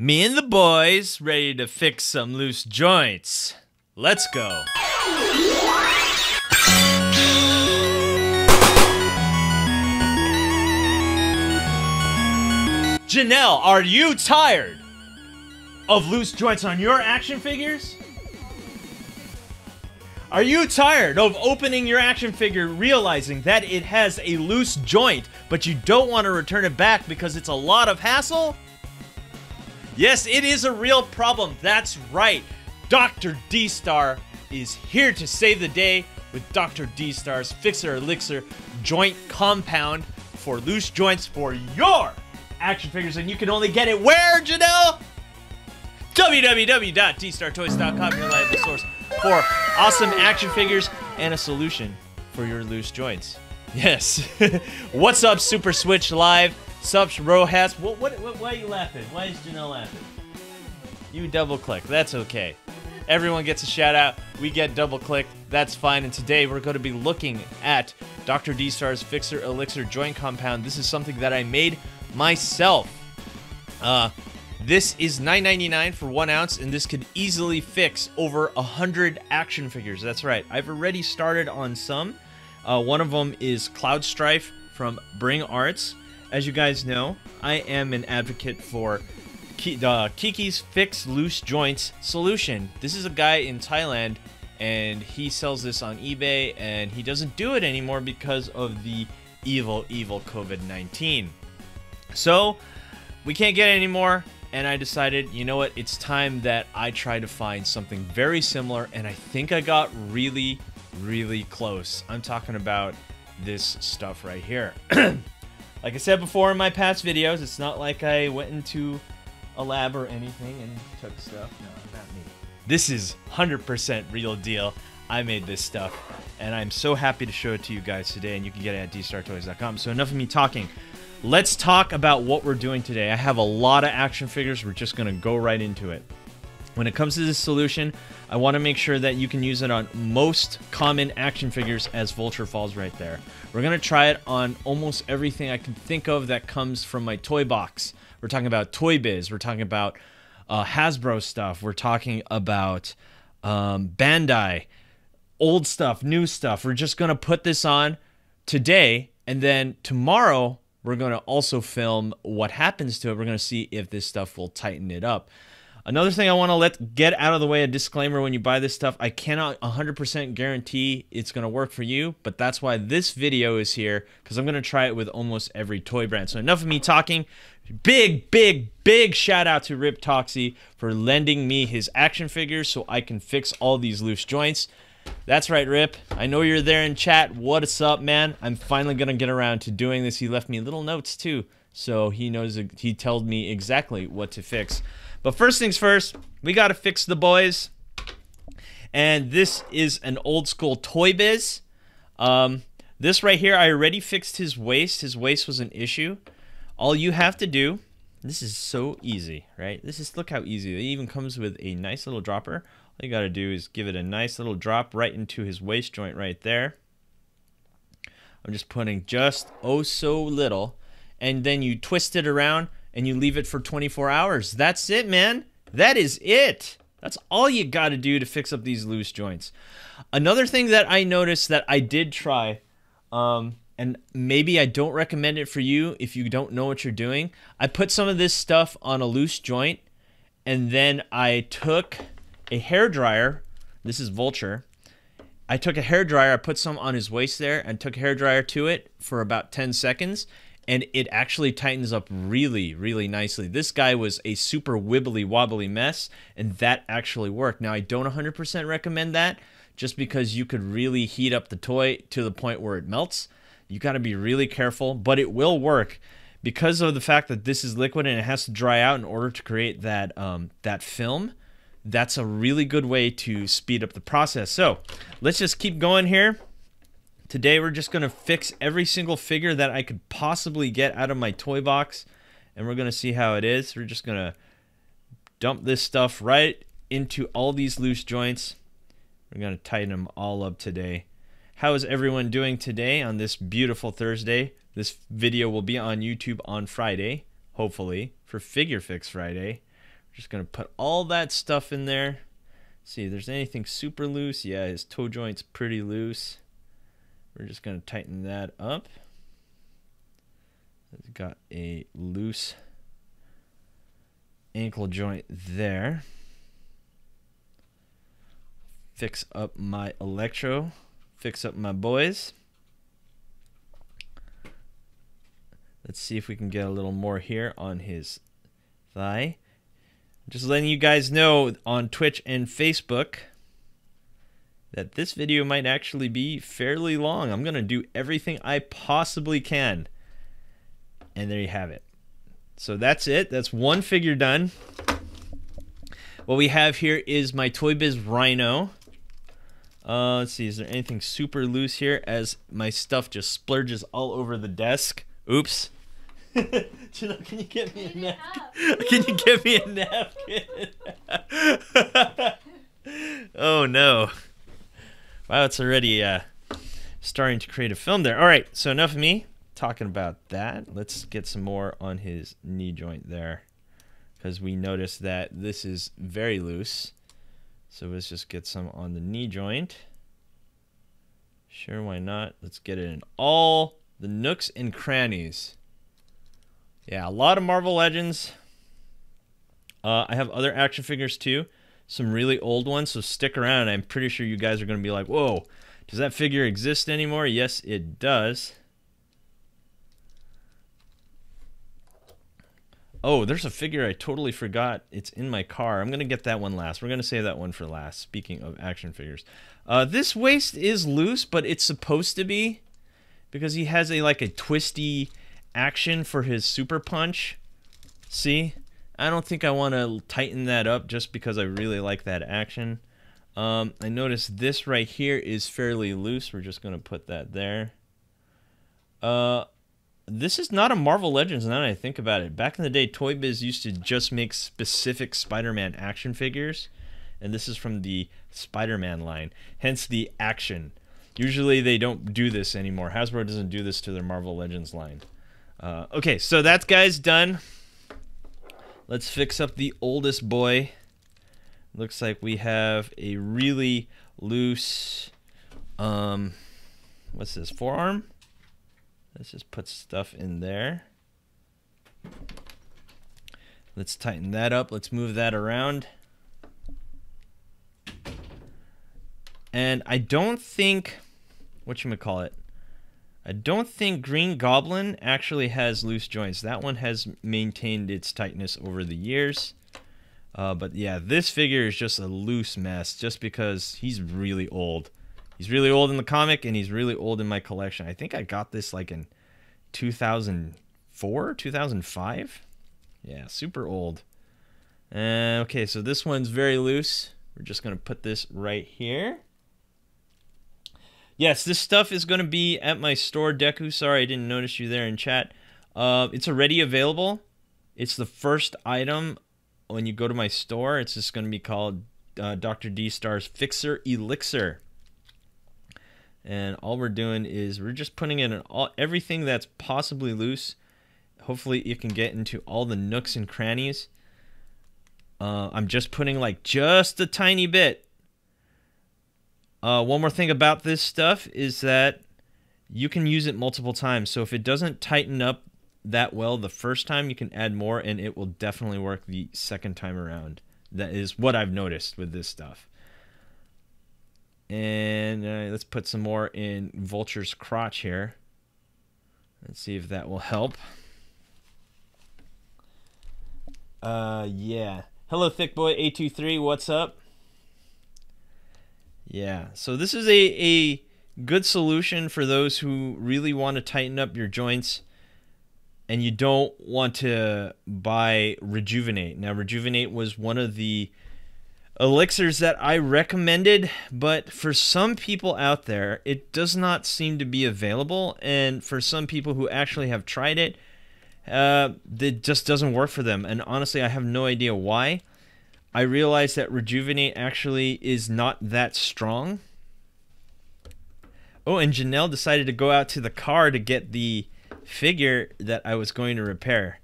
Me and the boys ready to fix some loose joints. Let's go. Janelle, are you tired of loose joints on your action figures? Are you tired of opening your action figure realizing that it has a loose joint, but you don't want to return it back because it's a lot of hassle? Yes, it is a real problem. That's right. Dr. Dstar is here to save the day with Dr. Dstar's Fixer Elixir joint compound for loose joints for your action figures, and you can only get it where, Janelle? www.dstar01toys.com, your reliable source for awesome action figures and a solution for your loose joints. Yes. What's up, Super Switch Live? Sups, Rojas. Why are you laughing? Why is Janelle laughing? You double click. That's okay. Everyone gets a shout out. We get double clicked. That's fine. And today we're going to be looking at Dr. Dstar's Fixer Elixir joint compound. This is something that I made myself. This is $9.99 for 1 ounce, and this could easily fix over 100 action figures. That's right. I've already started on some. One of them is Cloud Strife from Bring Arts. As you guys know, I am an advocate for Kiki's Fix Loose Joints solution. This is a guy in Thailand, and he sells this on eBay, and he doesn't do it anymore because of the evil COVID-19. So we can't get it anymore, and I decided, you know what, it's time that I try to find something very similar, and I think I got really close. I'm talking about this stuff right here. Like I said before in my past videos, it's not like I went into a lab or anything and took stuff. No, not me. This is 100% real deal. I made this stuff, and I'm so happy to show it to you guys today, and you can get it at dstar01toys.com. So enough of me talking. Let's talk about what we're doing today. I have a lot of action figures. We're just going to go right into it. When it comes to this solution, I want to make sure that you can use it on most common action figures, as Vulture falls right there. We're going to try it on almost everything I can think of that comes from my toy box. We're talking about Toy Biz. We're talking about Hasbro stuff. We're talking about Bandai, old stuff, new stuff. We're just going to put this on today, and then tomorrow we're going to also film what happens to it. We're going to see if this stuff will tighten it up. Another thing I want to get out of the way, a disclaimer when you buy this stuff, I cannot 100% guarantee it's going to work for you, but that's why this video is here, because I'm going to try it with almost every toy brand. So enough of me talking. Big shout out to Rip Toxie for lending me his action figures so I can fix all these loose joints. That's right, Rip. I know you're there in chat. What's up, man? I'm finally going to get around to doing this. He left me little notes too, so he knows, he told me exactly what to fix. But first things first, we got to fix the boys. And this is an old school Toy Biz. This right here, I already fixed his waist. His waist was an issue. All you have to do, this is so easy, right? Look how easy. It even comes with a nice little dropper. All you got to do is give it a nice little drop right into his waist joint right there. I'm just putting just oh so little. And then you twist it around and you leave it for 24 hours. That's it, man. That is it. That's all you got to do to fix up these loose joints. Another thing that I noticed that I did try, and maybe I don't recommend it for you if you don't know what you're doing. I put some of this stuff on a loose joint, and then I took a hairdryer. This is Vulture. I took a hairdryer, I put some on his waist there, and took a hairdryer to it for about 10 seconds. And it actually tightens up really nicely. This guy was a super wibbly wobbly mess, and that actually worked. Now, I don't 100% recommend that, just because you could really heat up the toy to the point where it melts. You got to be really careful, but it will work because of the fact that this is liquid and it has to dry out in order to create that that film. That's a really good way to speed up the process. So let's just keep going here. Today we're just going to fix every single figure that I could possibly get out of my toy box, and we're going to see how it is. We're just going to dump this stuff right into all these loose joints. We're going to tighten them all up today. How is everyone doing today on this beautiful Thursday? This video will be on YouTube on Friday, hopefully, for Figure Fix Friday. Just gonna put all that stuff in there. See if there's anything super loose. Yeah, his toe joint's pretty loose. We're just gonna tighten that up. It's got a loose ankle joint there. Fix up my electro. Fix up my boys. Let's see if we can get a little more here on his thigh. Just letting you guys know on Twitch and Facebook that this video might actually be fairly long. I'm going to do everything I possibly can. And there you have it. So that's it. That's one figure done. What we have here is my Toy Biz Rhino. Let's see, is there anything super loose here as my stuff just splurges all over the desk? Oops. Janelle, can you get me a napkin? Can you get me a napkin? Oh no. Wow, it's already starting to create a film there. All right, so enough of me talking about that. Let's get some more on his knee joint there, because we noticed that this is very loose. So let's just get some on the knee joint. Sure, why not? Let's get it in all the nooks and crannies. Yeah, a lot of Marvel Legends. I have other action figures too. Some really old ones, so stick around. I'm pretty sure you guys are going to be like, whoa, does that figure exist anymore? Yes, it does. Oh, there's a figure I totally forgot. It's in my car. I'm going to get that one last. We're going to save that one for last, speaking of action figures. This waist is loose, but it's supposed to be, because he has like a twisty action for his super punch. See? I don't think I want to tighten that up just because I really like that action. I noticed this right here is fairly loose. We're just going to put that there. This is not a Marvel Legends now that I think about it. Back in the day, Toy Biz used to just make specific Spider-Man action figures. And this is from the Spider-Man line. Hence the action. Usually they don't do this anymore. Hasbro doesn't do this to their Marvel Legends line. Okay, so that guy's done. Let's fix up the oldest boy. Looks like we have a really loose, what's this, forearm? Let's just put stuff in there. Let's tighten that up. Let's move that around. And I don't think, whatchamacallit, I don't think Green Goblin actually has loose joints. That one has maintained its tightness over the years. But yeah, this figure is just a loose mess just because he's really old. He's really old in the comic, and he's really old in my collection. I think I got this like in 2004, 2005. Yeah, super old. Okay, so this one's very loose. We're just going to put this right here. Yes, this stuff is going to be at my store, Deku. Sorry, I didn't notice you there in chat. It's already available. It's the first item when you go to my store. It's just going to be called Dr. Dstar's Fixer Elixir. And all we're doing is we're just putting in everything that's possibly loose. Hopefully you can get into all the nooks and crannies. I'm just putting like just a tiny bit. One more thing about this stuff is that you can use it multiple times. So if it doesn't tighten up that well the first time, you can add more and it will definitely work the second time around. That is what I've noticed with this stuff. And let's put some more in Vulture's crotch here. Let's see if that will help. Yeah. Hello, Thick Boy 823. What's up? Yeah. So this is a good solution for those who really want to tighten up your joints and you don't want to buy Rejuvenate. Now, Rejuvenate was one of the elixirs that I recommended, but for some people out there, it does not seem to be available, and for some people who actually have tried it, it just doesn't work for them, and honestly, I have no idea why. I realized that Rejuvenate actually is not that strong. Oh, and Janelle decided to go out to the car to get the figure that I was going to repair.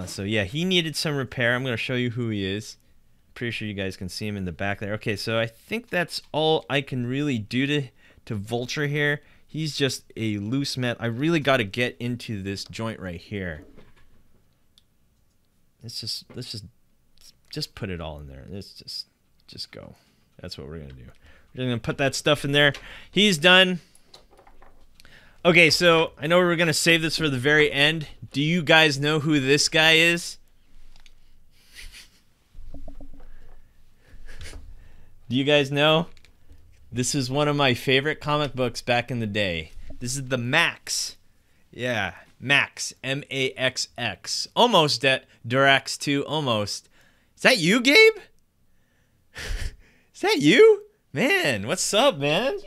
So yeah, he needed some repair. I'm gonna show you who he is. Pretty sure you guys can see him in the back there. Okay, so I think that's all I can really do to Vulture here. He's just a loose met. I really got to get into this joint right here. Let's just put it all in there. Let's just go. That's what we're gonna do. We're just gonna put that stuff in there. He's done. Okay, so I know we're gonna save this for the very end. Do you guys know who this guy is? Do you guys know? This is one of my favorite comic books back in the day. This is the Max. Yeah, Max. M-A-X-X. Almost Durax 2, almost. Is that you, Gabe? Is that you? Man, what's up, man?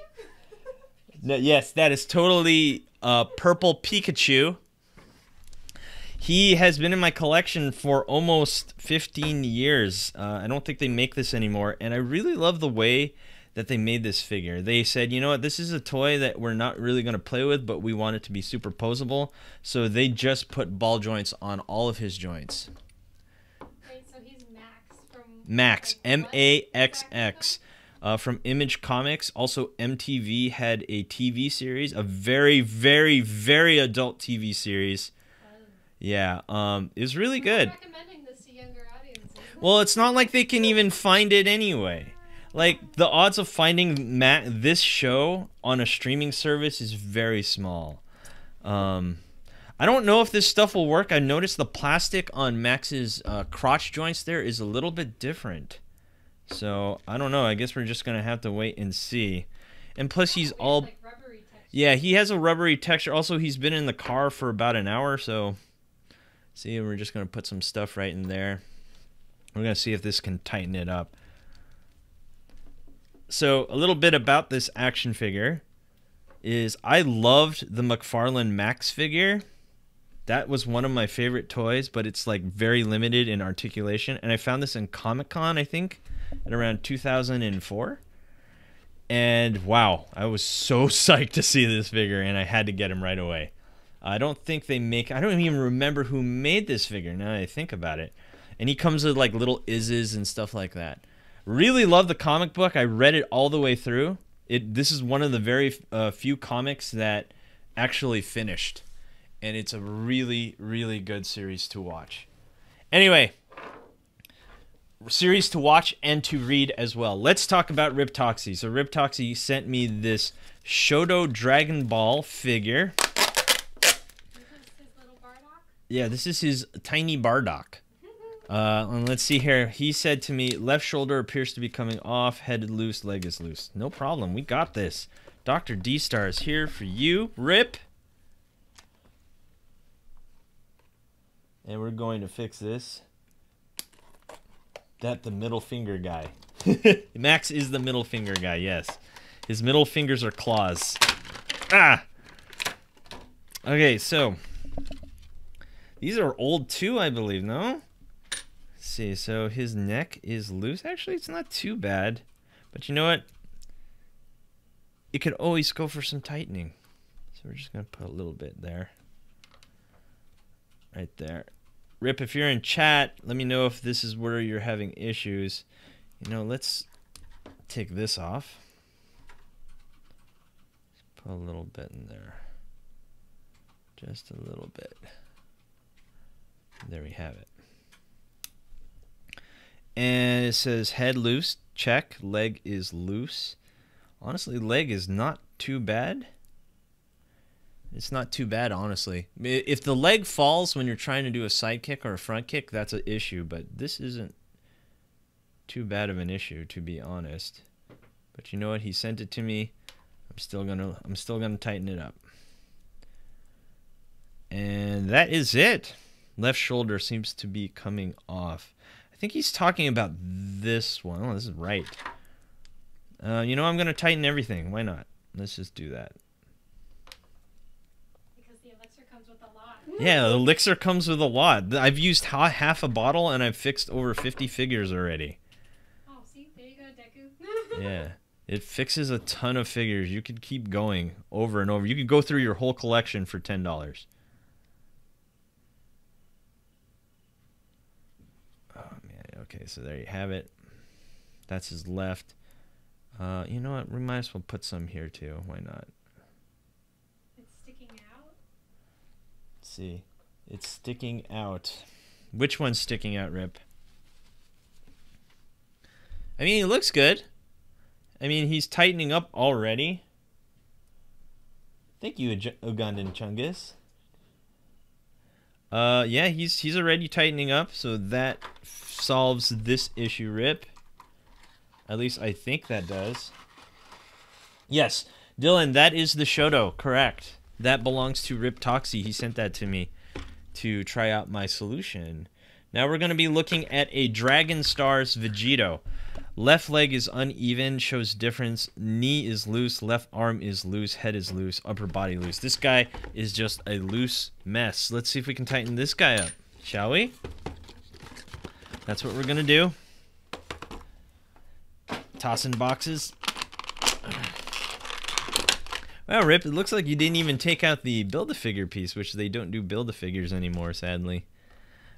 No, yes, that is totally Purple Pikachu. He has been in my collection for almost 15 years. I don't think they make this anymore, and I really love the way that they made this figure. They said, you know what, this is a toy that we're not really going to play with, but we want it to be superposable, so they just put ball joints on all of his joints. Wait, so he's Max from... Max, like, M-A-X-X. From Image Comics. Also, MTV had a TV series, a very, very, very adult TV series. Yeah, it was really good. Recommending this to younger audiences. Well, it's not like they can even find it anyway. Like, the odds of finding this show on a streaming service is very small. I don't know if this stuff will work. I noticed the plastic on Max's crotch joints there is a little bit different. So, I don't know. I guess we're just going to have to wait and see. And plus, he's all... Like rubbery texture. Yeah, he has a rubbery texture. Also, he's been in the car for about an hour, so... See, we're just going to put some stuff right in there. We're going to see if this can tighten it up. So, a little bit about this action figure is I loved the McFarlane Max figure. That was one of my favorite toys, but it's like very limited in articulation. And I found this in Comic-Con, I think, at around 2004. And wow, I was so psyched to see this figure, and I had to get him right away. I don't think they make... I don't even remember who made this figure now that I think about it. And he comes with like little izzes and stuff like that. Really love the comic book. I read it all the way through. This is one of the very few comics that actually finished. And it's a really, really good series to watch. Anyway, series to watch and to read as well. Let's talk about Riptoxy. So Riptoxy sent me this Shoto Dragon Ball figure. Yeah, this is his tiny Bardock. And let's see here. He said to me, left shoulder appears to be coming off, head loose, leg is loose. No problem. We got this. Dr. Dstar is here for you. Rip. And we're going to fix this. That the middle finger guy. Max is the middle finger guy, yes. His middle fingers are claws. Ah! Okay, so... These are old too, I believe, no? Let's see, so his neck is loose. Actually, it's not too bad. But you know what? It could always go for some tightening. So we're just going to put a little bit there. Right there. Rip, if you're in chat, let me know if this is where you're having issues. You know, let's take this off. Put a little bit in there. Just a little bit. There we have it. And it says head loose, check. Leg is loose. Honestly, leg is not too bad. It's not too bad, honestly. If the leg falls when you're trying to do a side kick or a front kick, that's an issue. But this isn't too bad of an issue, to be honest. But you know what? He sent it to me. I'm still gonna tighten it up. And that is it. Left shoulder seems to be coming off. I think he's talking about this one. Oh, this is right. You know, I'm going to tighten everything. Why not? Let's just do that. Because the Elixir comes with a lot. Yeah, the Elixir comes with a lot. I've used half a bottle, and I've fixed over 50 figures already. Oh, see? There you go, Deku. Yeah. It fixes a ton of figures. You could keep going over and over. You could go through your whole collection for $10. Okay, so there you have it. That's his left. You know what? We might as well put some here too. Why not? It's sticking out. Let's see. It's sticking out. Which one's sticking out, Rip? I mean, he looks good. I mean, he's tightening up already. Thank you, Ugandan Chungus. Yeah, he's already tightening up, so that solves this issue, Rip. At least I think that does. Yes, Dylan, that is the Shoto, correct. That belongs to Rip Toxie. He sent that to me to try out my solution. Now we're going to be looking at a Dragon Stars Vegeta. Left leg is uneven, shows difference. Knee is loose, left arm is loose, head is loose, upper body loose. This guy is just a loose mess. Let's see if we can tighten this guy up, shall we? That's what we're going to do. Tossing boxes. Well, Rip, it looks like you didn't even take out the Build-A-Figure piece, which they don't do Build-A-Figures anymore, sadly.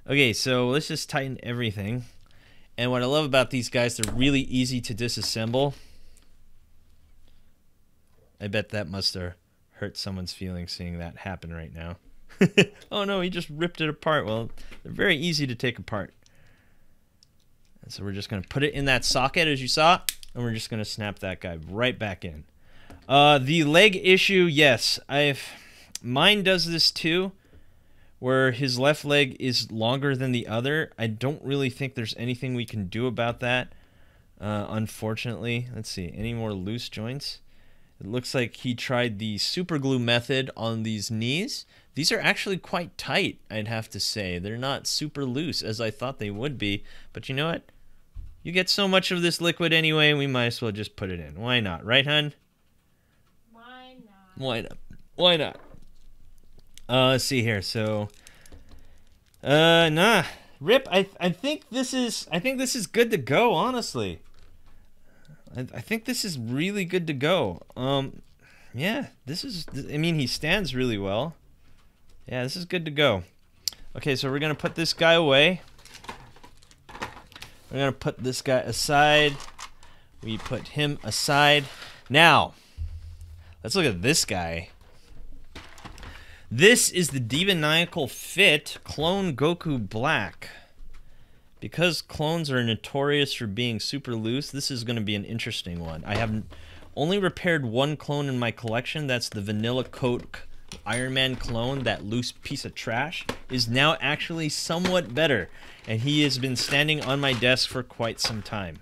Okay, so let's just tighten everything. And what I love about these guys, they're really easy to disassemble. I bet that must have hurt someone's feelings seeing that happen right now. Oh no, he just ripped it apart. Well, they're very easy to take apart. And so we're just going to put it in that socket as you saw, and we're just going to snap that guy right back in. The leg issue, yes, mine does this too, where his left leg is longer than the other. I don't really think there's anything we can do about that, unfortunately. Let's see, any more loose joints? It looks like he tried the super glue method on these knees. These are actually quite tight, I'd have to say. They're not super loose as I thought they would be. But you know what? You get so much of this liquid anyway, we might as well just put it in. Why not? Right, hun? Why not? Why not? Why not? Let's see here. So, nah. Rip, I think this is good to go, honestly. I think this is really good to go. Yeah, I mean, he stands really well. Yeah, this is good to go. Okay, so we're going to put this guy away. We're going to put this guy aside. We put him aside. Now, let's look at this guy. This is the Demoniacal Fit Clone Goku Black. Because clones are notorious for being super loose, this is going to be an interesting one. I have only repaired one clone in my collection. That's the Vanilla Coke Iron Man clone. That loose piece of trash is now actually somewhat better. And he has been standing on my desk for quite some time.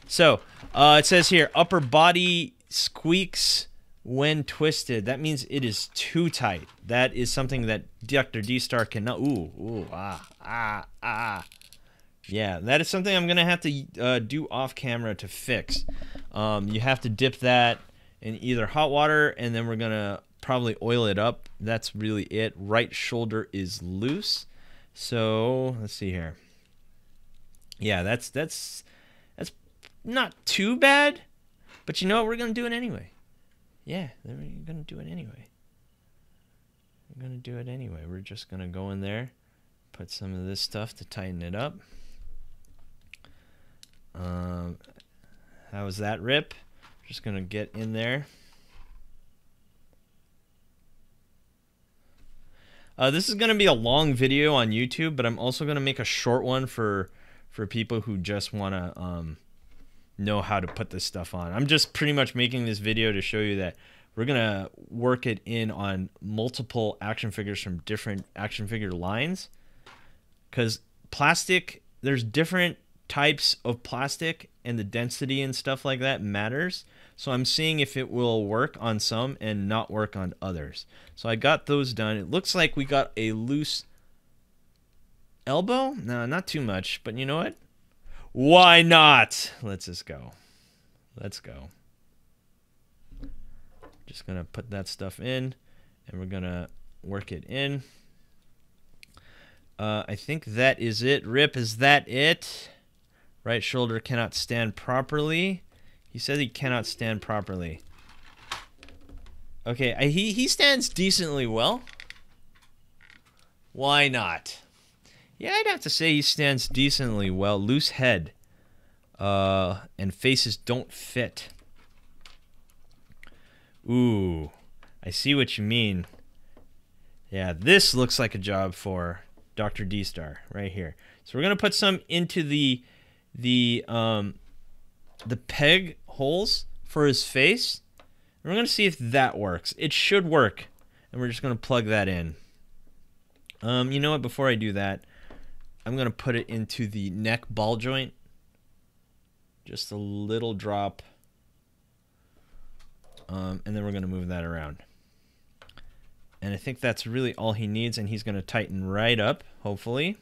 So, it says here, upper body squeaks when twisted. That means it is too tight. That is something that Dr. Dstar cannot... Yeah, that is something I'm going to have to do off camera to fix. You have to dip that in either hot water, and then we're going to probably oil it up. That's really it. Right shoulder is loose. So, let's see here. Yeah, that's not too bad. But you know what? We're going to do it anyway. Yeah, we're going to do it anyway. We're going to do it anyway. We're just going to go in there, put some of this stuff to tighten it up. How was that, Rip? Just gonna get in there. This is gonna be a long video on YouTube, but I'm also gonna make a short one for people who just wanna know how to put this stuff on. I'm just pretty much making this video to show you that we're gonna work it in on multiple action figures from different action figure lines, because plastic, there's different types of plastic, and the density and stuff like that matters. So I'm seeing if it will work on some and not work on others. So I got those done. It looks like we got a loose elbow. No, not too much, but you know what? Why not? Let's just go. Let's go. Just gonna put that stuff in, and we're gonna work it in. I think that is it. Rip, is that it? Right shoulder cannot stand properly. He says he cannot stand properly. Okay, he stands decently well. Why not? Yeah, I'd have to say he stands decently well. Loose head. And faces don't fit. Ooh, I see what you mean. Yeah, this looks like a job for Dr. Dstar right here. So we're gonna put some into the peg holes for his face. And we're gonna see if that works. It should work, and we're just gonna plug that in. You know what? Before I do that, I'm gonna put it into the neck ball joint. Just a little drop. And then we're going to move that around. And I think that's really all he needs, and he's going to tighten right up, hopefully.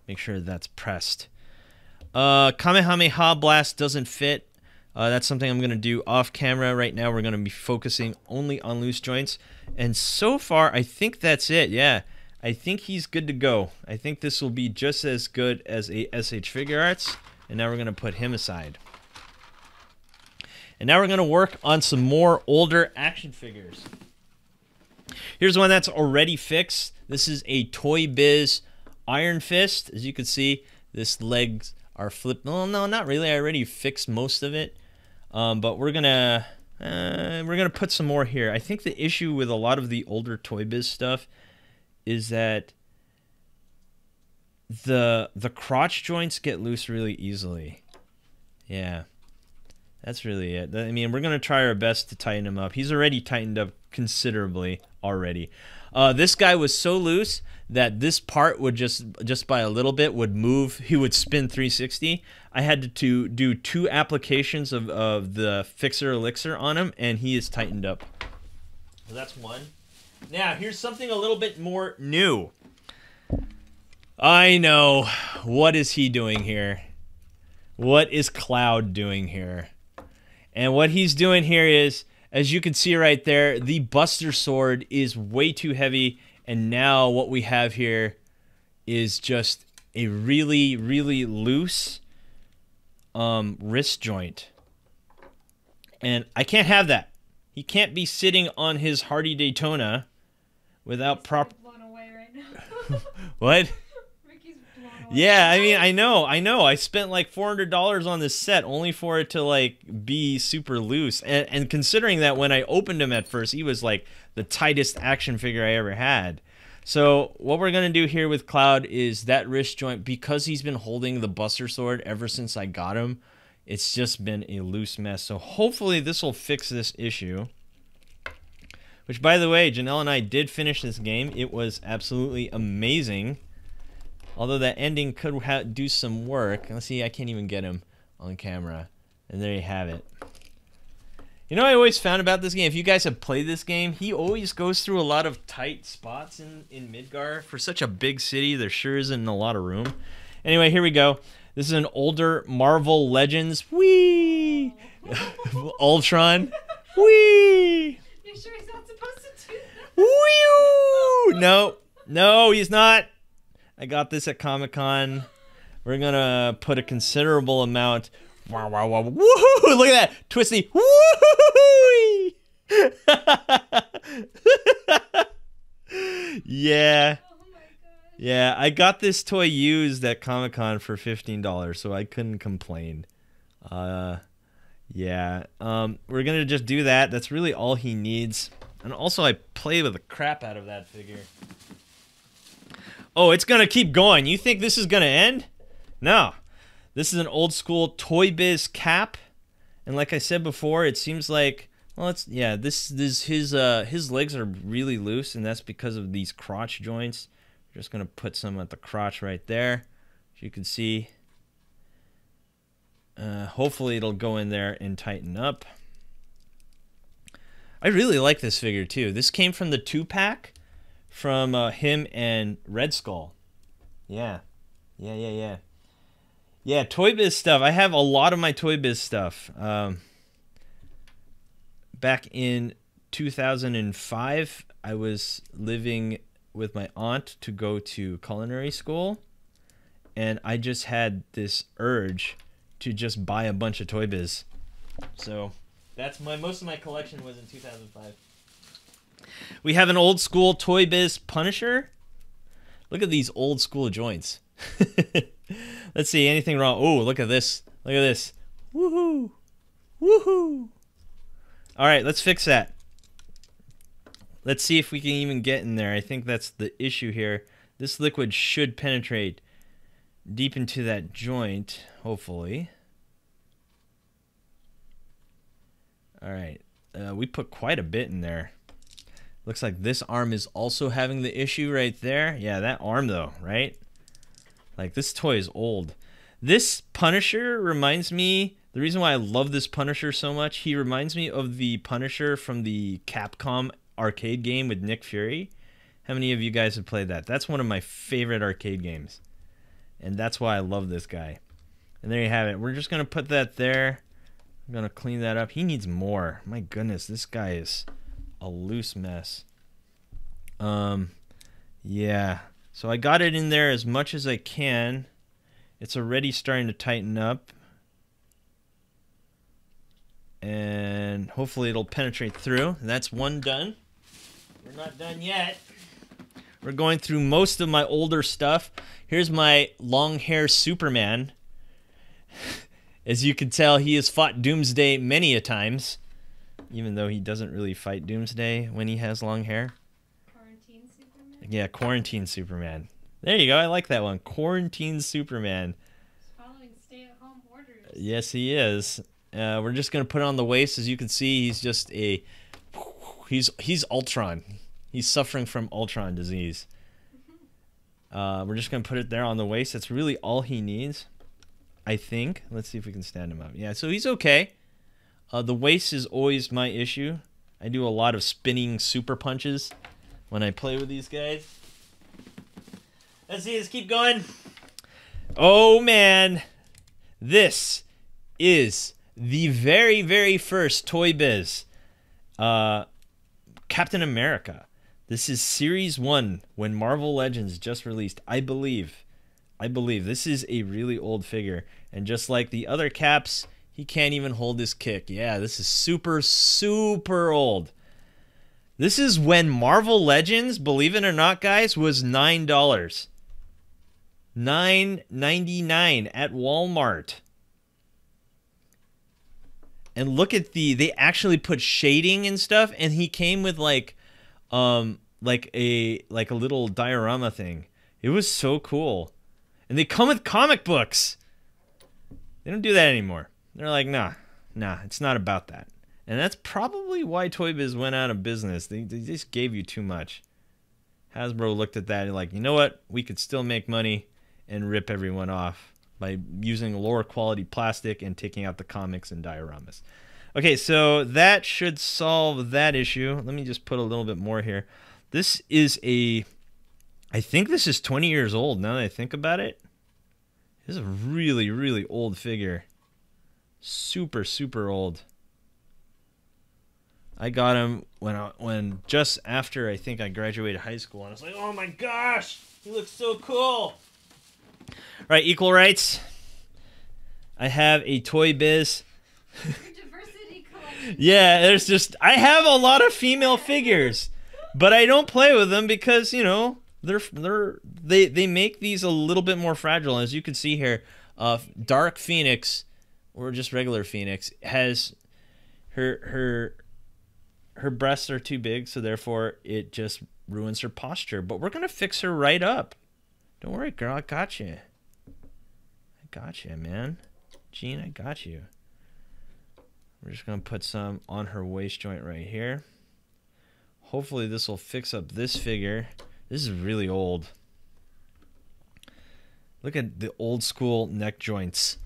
Make sure that's pressed. Kamehameha Blast doesn't fit. That's something I'm going to do off camera. Right now we're going to be focusing only on loose joints. And so far, I think that's it. Yeah, I think he's good to go. I think this will be just as good as a SH Figure Arts. And now we're going to put him aside. And now we're going to work on some more older action figures. Here's one that's already fixed. This is a Toy Biz Iron Fist. As you can see, this legs are flipped. Well, no, not really. I already fixed most of it. But we're gonna put some more here. I think the issue with a lot of the older Toy Biz stuff is that the crotch joints get loose really easily. Yeah. That's really it. I mean, we're going to try our best to tighten him up. He's already tightened up considerably already. This guy was so loose that this part would just by a little bit would move. He would spin 360. I had to do 2 applications of the Fixer Elixir on him, and he is tightened up. So that's one. Now, here's something a little bit more new. I know. What is he doing here? What is Cloud doing here? And what he's doing here is, as you can see right there, the Buster Sword is way too heavy. And now what we have here is just a really, really loose wrist joint. And I can't have that. He can't be sitting on his Hardy Daytona without proper... Blown away right now. What? Yeah, I mean, I know. I spent like $400 on this set only for it to like be super loose. And considering that when I opened him at first, he was like the tightest action figure I ever had. So what we're going to do here with Cloud is that wrist joint, because he's been holding the Buster Sword ever since I got him, it's just been a loose mess. So hopefully this will fix this issue. Which, by the way, Janelle and I did finish this game. It was absolutely amazing. Although that ending could do some work. Let's see, I can't even get him on camera. And there you have it. You know what I always found about this game? If you guys have played this game, he always goes through a lot of tight spots in Midgar. For such a big city, there sure isn't a lot of room. Anyway, here we go. This is an older Marvel Legends. Whee! Ultron. Whee! You sure he's not supposed to do that? Whee! No, he's not. I got this at Comic-Con. We're gonna put a considerable amount. Wow, wow, wow. Woohoo! Look at that! Twisty. Woohoo! Yeah. Oh my gosh. Yeah, I got this toy used at Comic-Con for $15, so I couldn't complain. Yeah. We're gonna just do that. That's really all he needs. And also, I played with the crap out of that figure. Oh, it's going to keep going. You think this is going to end? No. This is an old school Toy Biz cap. And like I said before, it seems like, well, it's, yeah, his legs are really loose, and that's because of these crotch joints. We're just going to put some at the crotch right there. As you can see. Hopefully it'll go in there and tighten up. I really like this figure too. This came from the 2-pack. From him and Red Skull. Yeah, Toy Biz stuff. I have a lot of my Toy Biz stuff. Back in 2005, I was living with my aunt to go to culinary school. And I just had this urge to just buy a bunch of Toy Biz. So that's most of my collection was in 2005. We have an old school Toy Biz Punisher. Look at these old school joints. Let's see, anything wrong? Oh, look at this. Look at this. Woohoo! Woohoo! All right, let's fix that. Let's see if we can even get in there. I think that's the issue here. This liquid should penetrate deep into that joint, hopefully. All right, we put quite a bit in there. Looks like this arm is also having the issue right there. Yeah, that arm though, right? Like, this toy is old. This Punisher reminds me, the reason why I love this Punisher so much, he reminds me of the Punisher from the Capcom arcade game with Nick Fury. How many of you guys have played that? That's one of my favorite arcade games. And that's why I love this guy. And there you have it. We're just going to put that there. I'm going to clean that up. He needs more. My goodness, this guy is a loose mess. Yeah. So I got it in there as much as I can. It's already starting to tighten up. And hopefully it'll penetrate through. That's one done. We're not done yet. We're going through most of my older stuff. Here's my long hair Superman. As you can tell, he has fought Doomsday many a times. Even though he doesn't really fight Doomsday when he has long hair. Quarantine Superman? Yeah, Quarantine Superman. There you go. I like that one. Quarantine Superman. He's following stay-at-home orders. Yes, he is. We're just going to put it on the waist. As you can see, he's just a... He's Ultron. He's suffering from Ultron disease. We're just going to put it there on the waist. That's really all he needs, I think. Let's see if we can stand him up. Yeah, so he's okay. The waist is always my issue. I do a lot of spinning super punches when I play with these guys. Let's see, let's keep going. Oh, man. This is the very, very first Toy Biz. Captain America. This is Series 1 when Marvel Legends just released. I believe this is a really old figure. And just like the other Caps, he can't even hold his kick. Yeah, this is super, super old. This is when Marvel Legends, believe it or not, guys, was $9. $9.99 at Walmart. And look at they actually put shading and stuff, and he came with like a little diorama thing. It was so cool. And they come with comic books. They don't do that anymore. They're like, nah, it's not about that. And that's probably why Toy Biz went out of business. They just gave you too much. Hasbro looked at that and like, you know what? We could still make money and rip everyone off by using lower quality plastic and taking out the comics and dioramas. Okay, so that should solve that issue. Let me just put a little bit more here. This is I think this is 20 years old now that I think about it. This is a really, really old figure. Super, super old. I got him when just after I think I graduated high school, and I was like, oh my gosh, he looks so cool. Right, equal rights. I have a Toy Biz. Your diversity collection. Yeah, I have a lot of female figures, but I don't play with them because, you know, they make these a little bit more fragile. As you can see here, Dark Phoenix, or just regular Phoenix, has her breasts are too big, so therefore it just ruins her posture. But we're gonna fix her right up. Don't worry, girl. I got you. I got you, man. Jean, I got you. We're just gonna put some on her waist joint right here. Hopefully this will fix up this figure. This is really old. Look at the old school neck joints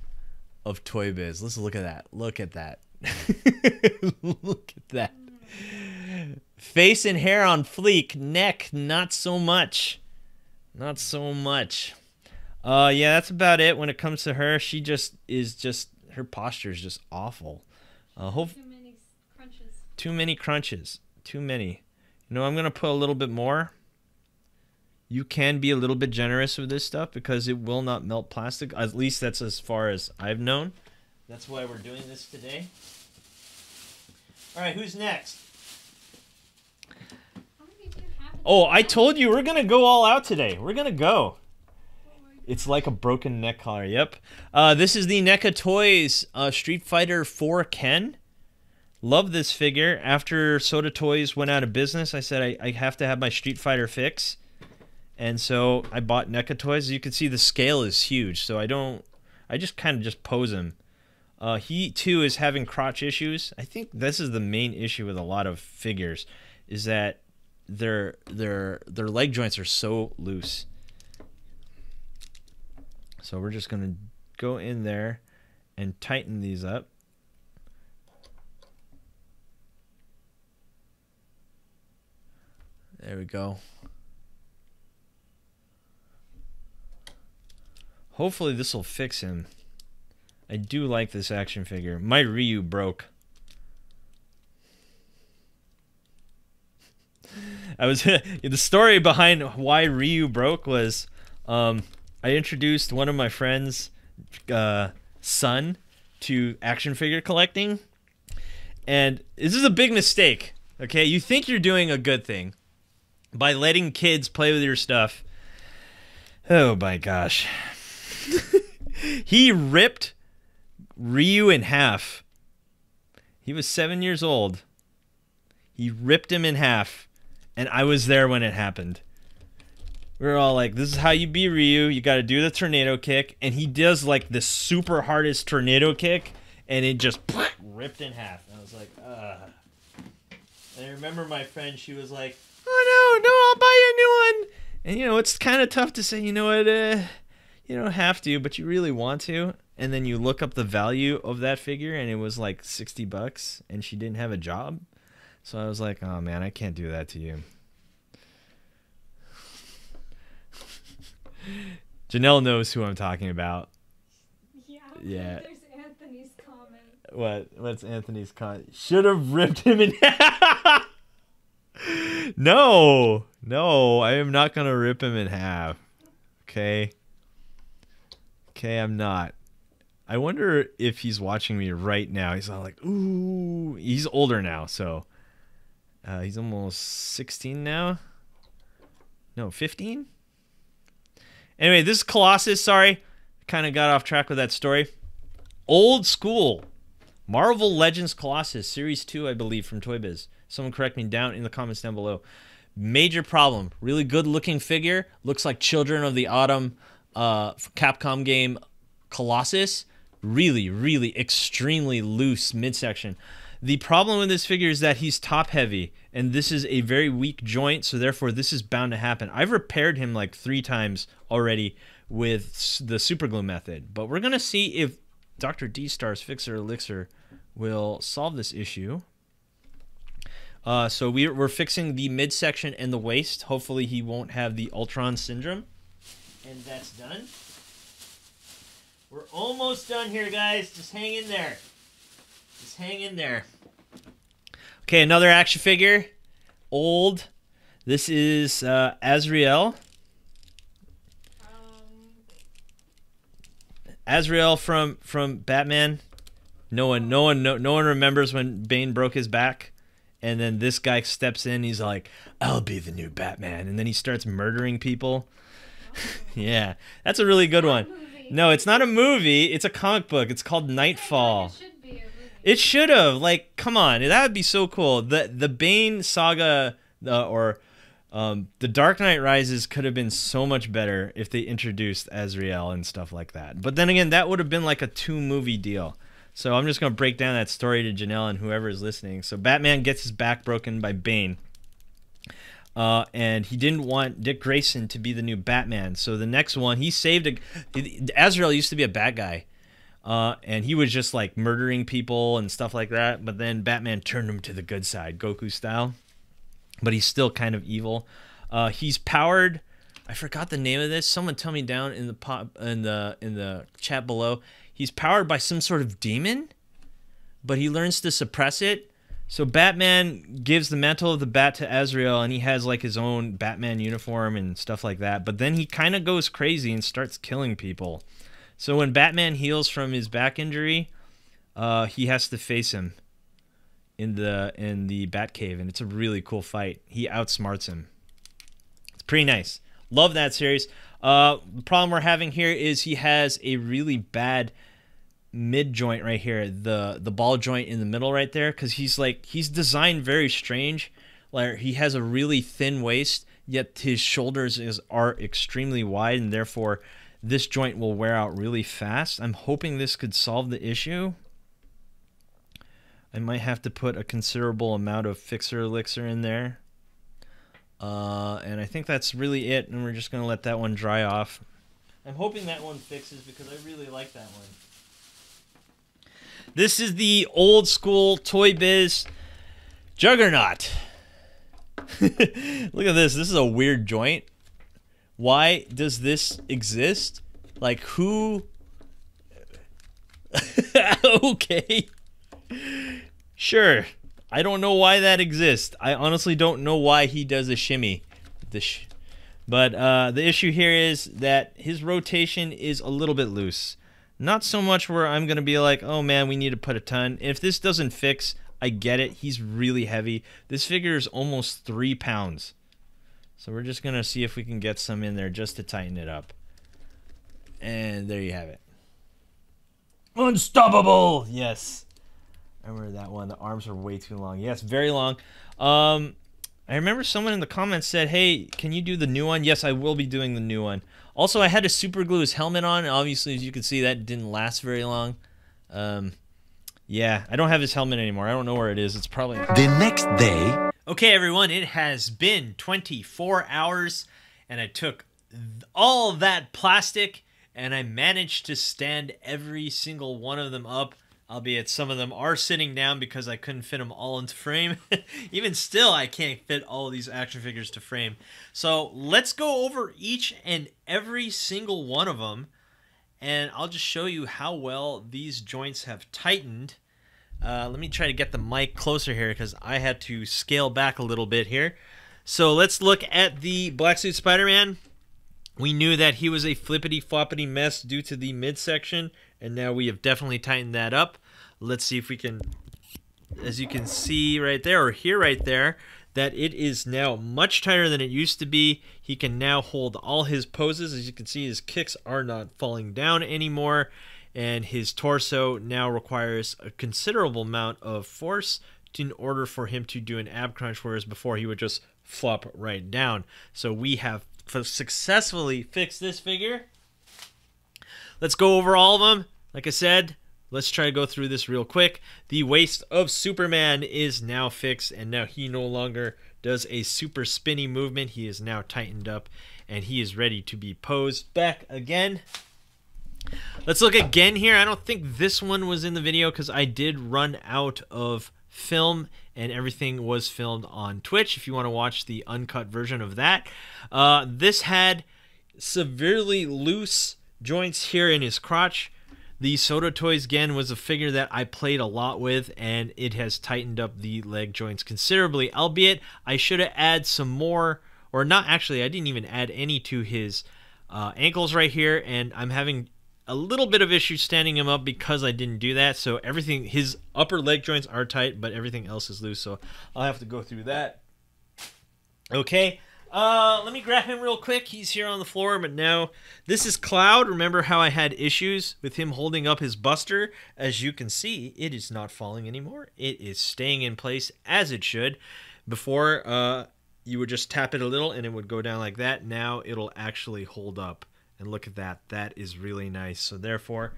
of Toy Biz. Let's look at that. Look at that. Look at that. Face and hair on fleek. Neck, not so much. Not so much. Yeah, that's about it when it comes to her. She her posture is just awful. Too many crunches. Too many crunches. Too many. You know, I'm going to put a little bit more. You can be a little bit generous with this stuff because it will not melt plastic. At least that's as far as I've known. That's why we're doing this today. All right, who's next? How many do you have Oh, I told you we're gonna go all out today. We're gonna go. It's like a broken neck collar. Yep. This is the NECA Toys Street Fighter 4 Ken. Love this figure. After Soda Toys went out of business, I said I have to have my Street Fighter fix. And so I bought NECA Toys. As you can see, the scale is huge. So I just kind of just pose him. He, too, is having crotch issues. I think this is the main issue with a lot of figures, is that their leg joints are so loose. So we're just going to go in there and tighten these up. There we go. Hopefully this will fix him. I do like this action figure. My Ryu broke. The story behind why Ryu broke was I introduced one of my friends' son to action figure collecting, and this is a big mistake. Okay, you think you're doing a good thing by letting kids play with your stuff. Oh my gosh. He ripped Ryu in half. He was 7 years old. He ripped him in half, and I was there when it happened. We were all like, this is how you beat Ryu. You got to do the tornado kick. And he does like the super hardest tornado kick, and it just ripped in half. And I was like, ugh. And I remember my friend, she was like, oh no, I'll buy you a new one. And you know, it's kind of tough to say, you know what, you don't have to, but you really want to. And then you look up the value of that figure, and it was like $60, and she didn't have a job. So I was like, oh man, I can't do that to you. Janelle knows who I'm talking about. Yeah. There's Anthony's comment. What's Anthony's comment? Should have ripped him in half. No, I am not gonna rip him in half. Okay, I'm not. I wonder if he's watching me right now. He's all like, ooh. He's older now, so he's almost 16 now. No, 15. Anyway, this is Colossus. Sorry, kind of got off track with that story. Old school Marvel Legends Colossus Series 2, I believe, from Toy Biz. Someone correct me down in the comments down below. Major problem. Really good looking figure. Looks like Children of the Autumn Capcom game Colossus. Really extremely loose midsection. The problem with this figure is that he's top heavy, and this is a very weak joint, so therefore this is bound to happen. I've repaired him like 3 times already with the super glue method, but we're going to see if Dr. Dstar's Fixer Elixir will solve this issue. So we're fixing the midsection and the waist. Hopefully he won't have the Ultron syndrome. And that's done. We're almost done here, guys. Just hang in there. Just hang in there. Okay, another action figure. Old. This is Ezreal. Ezreal from Batman. No one remembers when Bane broke his back. And then this guy steps in. He's like, I'll be the new Batman. And then he starts murdering people. Yeah, that's a really good one. No, it's not a movie. It's a comic book. It's called Nightfall. It should be a movie. It should have. Like, come on. That would be so cool. The Bane saga or The Dark Knight Rises could have been so much better if they introduced Ezreal and stuff like that. But then again, that would have been like a 2-movie deal. So I'm just going to break down that story to Janelle and whoever is listening. So Batman gets his back broken by Bane. And he didn't want Dick Grayson to be the new Batman. So the next one, he saved Ezreal used to be a bad guy. And he was just like murdering people and stuff like that. But then Batman turned him to the good side, Goku style. But he's still kind of evil. He's powered. I forgot the name of this. Someone tell me down in the chat below. He's powered by some sort of demon, but he learns to suppress it. So Batman gives the mantle of the bat to Ezreal, and he has like his own Batman uniform and stuff like that. But then he kind of goes crazy and starts killing people. So when Batman heals from his back injury, he has to face him in the Batcave, and it's a really cool fight. He outsmarts him. Pretty nice. Love that series. The problem we're having here is he has a really bad mid joint right here, the ball joint in the middle right there, because he's designed very strange. Like, he has a really thin waist, yet his shoulders are extremely wide, and therefore this joint will wear out really fast. I'm hoping this could solve the issue. I might have to put a considerable amount of fixer elixir in there. And I think that's really it, and we're just going to let that one dry off. I'm hoping that one fixes because I really like that one. This is the old school Toy Biz Juggernaut. Look at this. This is a weird joint. Why does this exist? Like, who? Okay. Sure. I don't know why that exists. I honestly don't know why he does a shimmy. But the issue here is that his rotation is a little bit loose. Not so much where I'm going to be like, oh man, we need to put a ton. If this doesn't fix, I get it. He's really heavy. This figure is almost 3 pounds. So we're just going to see if we can get some in there just to tighten it up. And there you have it. Unstoppable! Yes. I remember that one. The arms are way too long. Yes, very long. I remember someone in the comments said, hey, can you do the new one? Yes, I will be doing the new one. Also, I had to super glue his helmet on. Obviously, as you can see, that didn't last very long. Yeah, I don't have his helmet anymore. I don't know where it is. It's probably... The next day... Okay, everyone, it has been 24 hours, and I took all that plastic, and I managed to stand every single one of them up, albeit some of them are sitting down because I couldn't fit them all into frame. Even still, I can't fit all of these action figures to frame. So let's go over each and every single one of them, and I'll just show you how well these joints have tightened. Let me try to get the mic closer here because I had to scale back a little bit here. So let's look at the Black Suit Spider-Man. We knew that he was a flippity-floppity mess due to the midsection, and now we have definitely tightened that up. Let's see if we can, as you can see right there, or hear right there, that it is now much tighter than it used to be. He can now hold all his poses. As you can see, his kicks are not falling down anymore, and his torso now requires a considerable amount of force in order for him to do an ab crunch, whereas before he would just flop right down. So we have successfully fixed this figure. Let's go over all of them. Like I said, let's try to go through this real quick. The waist of Superman is now fixed, and now he no longer does a super spinny movement. He is now tightened up, and he is ready to be posed back again. Let's look again here. I don't think this one was in the video because I did run out of film, and everything was filmed on Twitch if you want to watch the uncut version of that. This had severely loose joints here in his crotch. The Soda Toys, again, was a figure that I played a lot with, and it has tightened up the leg joints considerably, albeit I should have added some more, or not actually, I didn't even add any to his ankles right here, and I'm having a little bit of issue standing him up because I didn't do that. So everything, his upper leg joints are tight, but everything else is loose, so I'll have to go through that. Okay, let me grab him real quick. He's here on the floor, but now this is Cloud. Remember how I had issues with him holding up his buster? As you can see, it is not falling anymore. It is staying in place as it should. Before, you would just tap it a little and it would go down like that. Now it'll actually hold up. And look at that. That is really nice. So therefore,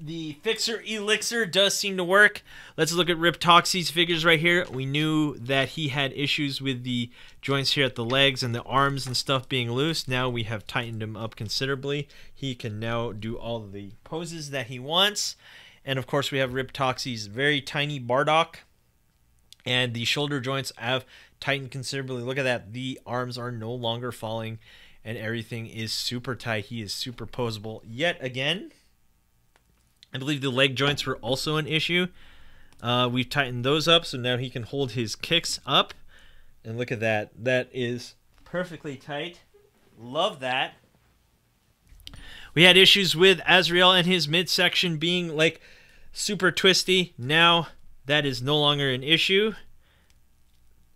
the Fixer Elixir does seem to work. Let's look at Rip Toxie's figures right here. We knew that he had issues with the joints here at the legs and the arms and stuff being loose. Now we have tightened him up considerably. He can now do all of the poses that he wants. And of course we have Rip Toxie's very tiny Bardock. And the shoulder joints have tightened considerably. Look at that. The arms are no longer falling. And everything is super tight. He is super posable yet again. I believe the leg joints were also an issue. We've tightened those up, so now he can hold his kicks up. And look at that. That is perfectly tight. Love that. We had issues with Ezreal and his midsection being like super twisty. Now that is no longer an issue.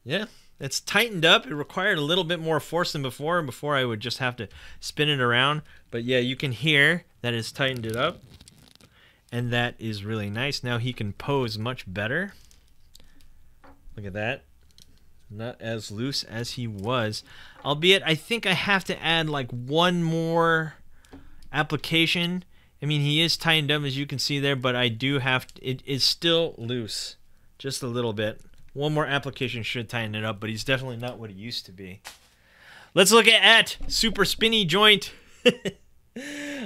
Yeah, It's tightened up. It required a little bit more force than before. Before I would just have to spin it around. But yeah, you can hear that it's tightened it up. And that is really nice. Now he can pose much better. Look at that. Not as loose as he was. Albeit, I think I have to add like one more application. I mean, he is tightened up as you can see there, but I do have to, it is still loose. Just a little bit. One more application should tighten it up, but he's definitely not what he used to be. Let's look at Super Spinny Joint.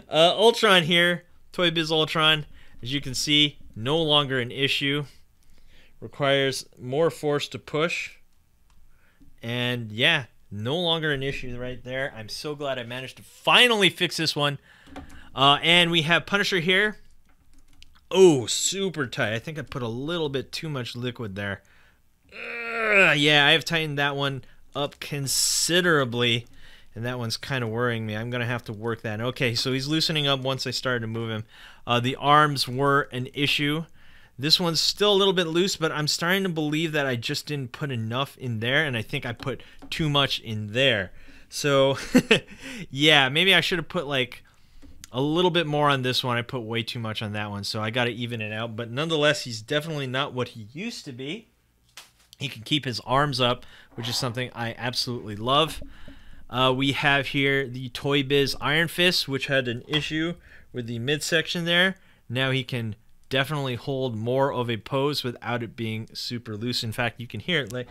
Ultron here. Toy Biz Ultron. As you can see, no longer an issue. Requires more force to push. And yeah, no longer an issue right there. I'm so glad I managed to finally fix this one. And we have Punisher here. Oh, super tight. I think I put a little bit too much liquid there. Yeah, I have tightened that one up considerably. And that one's kind of worrying me. I'm going to have to work that. Okay, so he's loosening up once I started to move him. The arms were an issue. This one's still a little bit loose, but I'm starting to believe that I just didn't put enough in there, and I think I put too much in there. So, yeah, maybe I should have put like a little bit more on this one. I put way too much on that one, so I got to even it out. But nonetheless, he's definitely not what he used to be. He can keep his arms up, which is something I absolutely love. We have here the Toy Biz Iron Fist, which had an issue with the midsection there. Now he can definitely hold more of a pose without it being super loose. In fact, you can hear it. Like,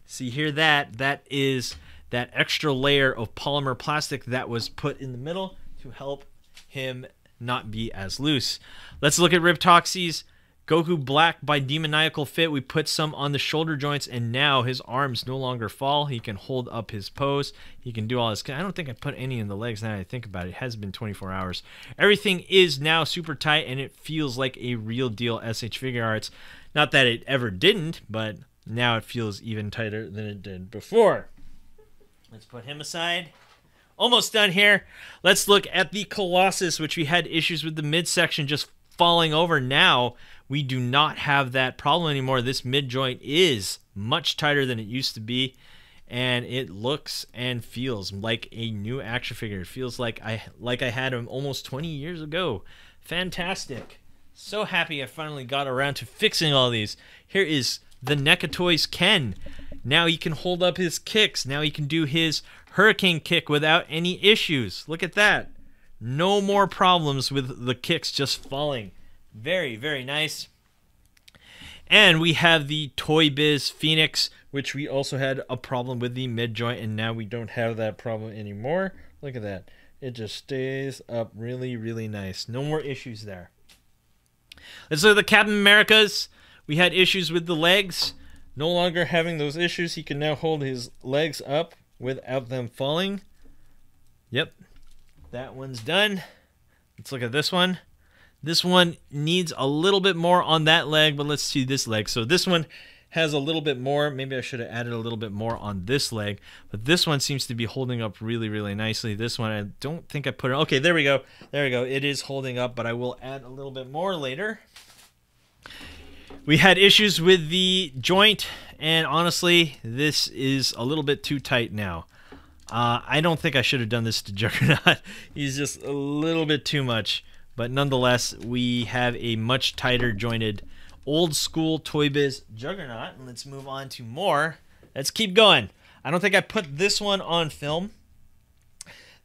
see, hear that? That is that extra layer of polymer plastic that was put in the middle to help him not be as loose. Let's look at Riptoxy's Goku Black by Demoniacal Fit. We put some on the shoulder joints, and now his arms no longer fall. He can hold up his pose. He can do all this. I don't think I put any in the legs now that I think about it. It has been 24 hours. Everything is now super tight, and it feels like a real deal SH Figure Arts. Not that it ever didn't, but now it feels even tighter than it did before. Let's put him aside. Almost done here. Let's look at the Colossus, which we had issues with the midsection just falling over. Now we do not have that problem anymore. This mid joint is much tighter than it used to be, and it looks and feels like a new action figure. It feels like I had him almost 20 years ago. Fantastic. So happy I finally got around to fixing all these. Here is the NECA Toys Ken. Now he can hold up his kicks. Now he can do his hurricane kick without any issues. Look at that. No more problems with the kicks just falling. Very, very nice. And we have the Toy Biz Phoenix, which we also had a problem with the mid joint, and now we don't have that problem anymore. Look at that. It just stays up really, really nice. No more issues there. Let's look at the Captain Americas. We had issues with the legs. No longer having those issues. He can now hold his legs up without them falling. Yep. That one's done. Let's look at this one. This one needs a little bit more on that leg, but let's see this leg. So this one has a little bit more. Maybe I should have added a little bit more on this leg, but this one seems to be holding up really, really nicely. This one, I don't think I put it. Okay, there we go. There we go. It is holding up, but I will add a little bit more later. We had issues with the joint, and honestly, this is a little bit too tight now. I don't think I should have done this to Juggernaut. He's just a little bit too much. But nonetheless, we have a much tighter jointed old school Toy Biz Juggernaut. And let's move on to more. Let's keep going. I don't think I put this one on film.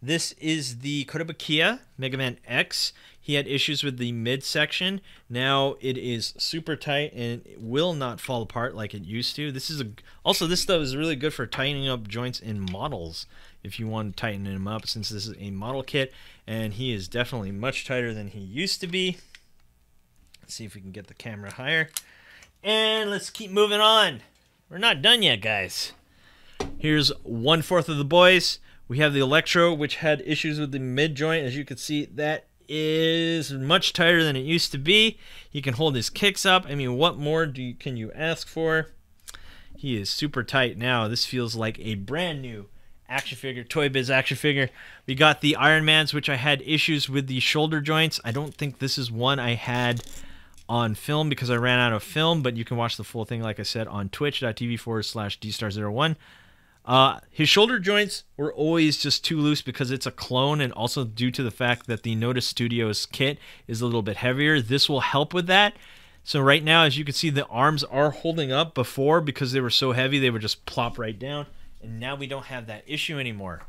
This is the Kotobukiya Mega Man X. He had issues with the midsection. Now it is super tight and it will not fall apart like it used to. This is also, this stuff is really good for tightening up joints in models if you want to tighten him up, since this is a model kit, and he is definitely much tighter than he used to be. Let's see if we can get the camera higher. And let's keep moving on. We're not done yet, guys. Here's 1/4 of the boys. We have the Electro, which had issues with the mid joint. As you can see, that is much tighter than it used to be. He can hold his kicks up. I mean, what more can you ask for? He is super tight now. This feels like a brand new action figure, Toy Biz action figure. We got the Iron Mans, which I had issues with the shoulder joints. I don't think this is one I had on film because I ran out of film, but you can watch the full thing, like I said, on twitch.tv/Dstar01. His shoulder joints were always just too loose because it's a clone, and also due to the fact that the Notice Studios kit is a little bit heavier. This will help with that. So right now, as you can see, the arms are holding up. Before, because they were so heavy, they would just plop right down, and now we don't have that issue anymore.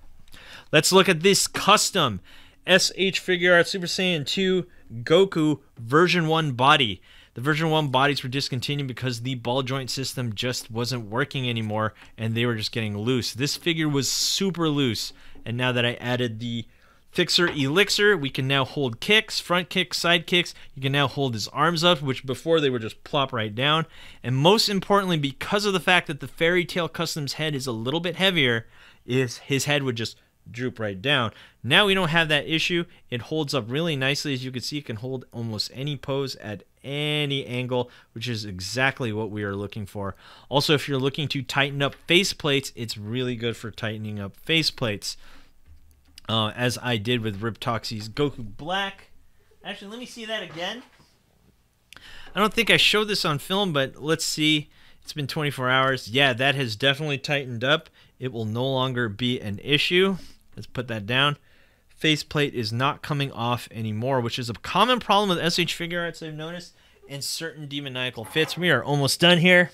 Let's look at this custom SH Figure Art Super Saiyan 2 Goku version 1 body. The version 1 bodies were discontinued because the ball joint system just wasn't working anymore and they were just getting loose. This figure was super loose, and now that I added the Fixer Elixir, we can now hold kicks, front kicks, side kicks. You can now hold his arms up, which before they would just plop right down. And most importantly, because of the fact that the Fairy Tail Customs head is a little bit heavier, his head would just droop right down. Now we don't have that issue. It holds up really nicely. As you can see, it can hold almost any pose at any angle, which is exactly what we are looking for. Also, if you're looking to tighten up face plates, it's really good for tightening up face plates, as I did with Riptoxy's Goku Black. Actually, let me see that again. I don't think I showed this on film, but let's see. It's been 24 hours. Yeah, that has definitely tightened up. It will no longer be an issue. Let's put that down. Faceplate is not coming off anymore, which is a common problem with SH Figure Arts I've noticed in certain demoniacal fits. We are almost done here.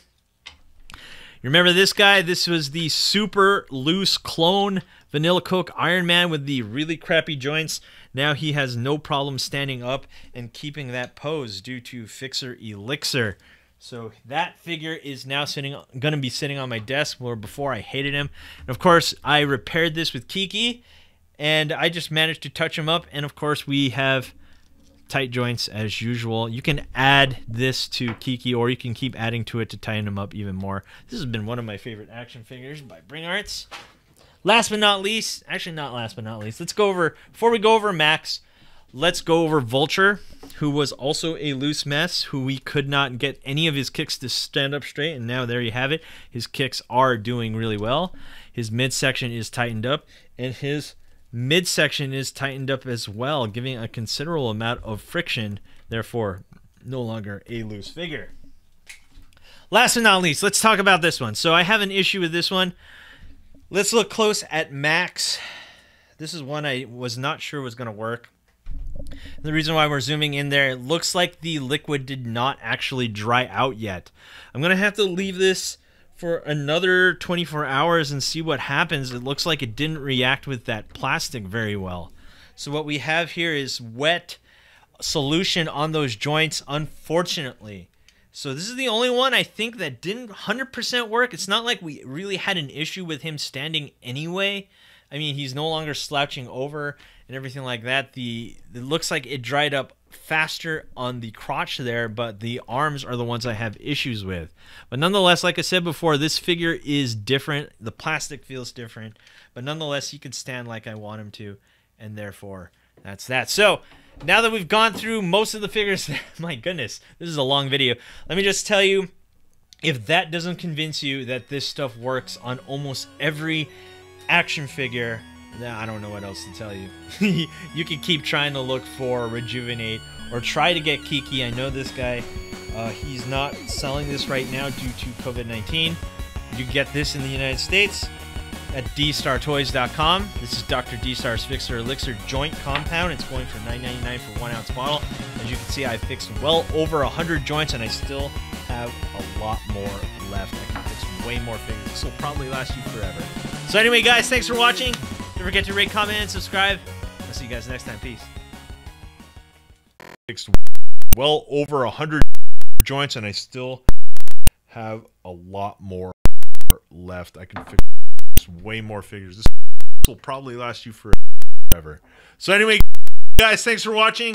You remember this guy? This was the super loose clone Vanilla Coke Iron Man with the really crappy joints. Now he has no problem standing up and keeping that pose due to Fixer Elixir. So that figure is now going to be sitting on my desk, where before I hated him. And of course, I repaired this with Kiki, and I just managed to touch him up. And of course, we have tight joints as usual. You can add this to Kiki, or you can keep adding to it to tighten him up even more. This has been one of my favorite action figures by Bring Arts. Last but not least, actually not last but not least, let's go over, before we go over Max, let's go over Vulture, who was also a loose mess, who we could not get any of his kicks to stand up straight, and now there you have it. His kicks are doing really well. His midsection is tightened up, and his midsection is tightened up as well, giving a considerable amount of friction, therefore no longer a loose figure. Last but not least, let's talk about this one. So I have an issue with this one. Let's look close at Max. This is one I was not sure was going to work. The reason why we're zooming in there, it looks like the liquid did not actually dry out yet. I'm going to have to leave this for another 24 hours and see what happens. It looks like it didn't react with that plastic very well. So what we have here is wet solution on those joints, unfortunately. So this is the only one I think that didn't 100% work. It's not like we really had an issue with him standing anyway. I mean, he's no longer slouching over and everything like that. It looks like it dried up faster on the crotch there, but the arms are the ones I have issues with. But nonetheless, like I said before, this figure is different. The plastic feels different, but nonetheless, he can stand like I want him to, and therefore, that's that. So now that we've gone through most of the figures, my goodness, this is a long video. Let me just tell you, if that doesn't convince you that this stuff works on almost every action figure, I don't know what else to tell you. You can keep trying to look for Rejuvenate or try to get Kiki. I know this guy, he's not selling this right now due to COVID-19. You can get this in the United States at Dstartoys.com. This is Dr. Dstar's Fixer Elixir Joint Compound. It's going for $9.99 for 1 ounce bottle. As you can see, I've fixed well over 100 joints, and I still have a lot more left. I can fix way more figures. This will probably last you forever. So anyway, guys, thanks for watching. Don't forget to rate, comment, and subscribe. I'll see you guys next time. Peace. Fixed well over 100 joints, and I still have a lot more left. I can fix way more figures. This will probably last you forever. So anyway, guys, thanks for watching.